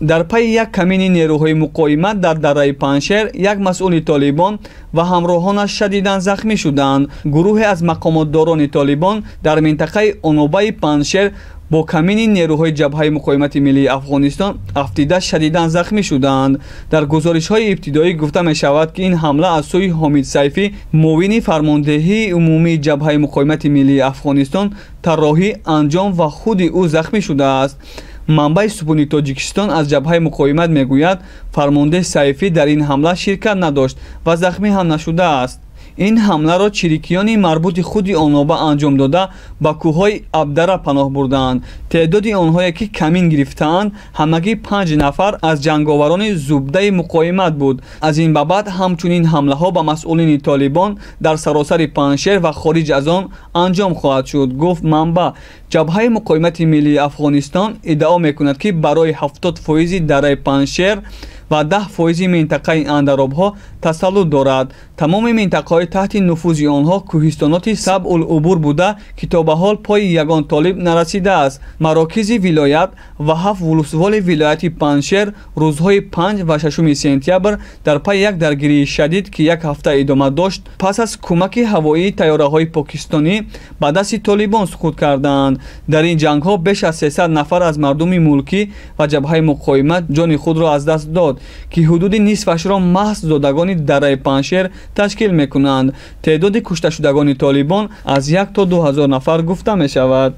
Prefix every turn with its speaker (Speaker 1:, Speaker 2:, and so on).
Speaker 1: дар пайи як камини нерӯҳои муқоимат дар дараи Паншер як масъули Толибон ва ҳамроҳонаш шадидан захмӣ шуданд. гурӯҳе аз мақомотдорони Толибон дар минтақаи онобаи Паншер бо камини нерӯҳои ҷабҳаи муқоимати миллии Афғонистон афтида шадидан захмӣ шуданд. дар гузоришҳои ибтидоӣ гуфта мешавад, ки ин ҳамла аз сӯи Ҳомид Сайфӣ, муовини фармондеҳии умумии ҷабҳаи муқоимати миллии Афғонистон, тарроҳӣ, анҷом ва худи ӯ захмӣ шудааст. манбаи Субҳони Тоҷикистон аз ҷабҳаи муқоимат мегӯяд, фармондеҳ Сайфӣ дар ин ҳамла ширкат надошт ва захмӣ ҳам нашудааст. ин ҳамларо чирикиёни марбути худи оноба анҷом дода ба кӯҳҳои Абдара паноҳ бурданд. теъдоди онҳое ки камин гирифтаанд ҳамагӣ 5 нафар аз ҷанговарони зубдаи муқоимат буд. аз ин ба баъд ҳамчунин ҳамлаҳо ба масъулини Толибон дар саросари Паншер ва хориҷ аз он анҷом хоҳад шуд, гуфт манба. ҷабҳаи муқоимати миллии Афғонистон иддао мекунад, ки барои 70% дараи Паншер ва 10% минтақаи Андаробҳо тасаллут дорад. тамоми минтақаҳои таҳти нуфузи онҳо кӯҳистоноти Сабъулъубур буда, ки то ба ҳол пои ягон толиб нарасидааст. марокизи вилоят ва 7 вулусволи вилояти Паншер рӯзҳои 5 ва 6 сентябр дар пайи як даргирии шадид, ки як ҳафта идома дошт, пас аз кӯмаки ҳавоии тайёраҳои покистонӣ ба дасти Толибон суқут карданд. дар ин ҷангҳо беш аз 300 нафар аз мардуми мулкӣ ва ҷабҳаи муқоимат ҷони худро аз даст дод, ки ҳудуди нисфашро маҳз зодагони дараи Паншер ташкил мекунанд. теъдоди кушташудагони Толибон аз 1 то 2000 нафар гуфта мешавад.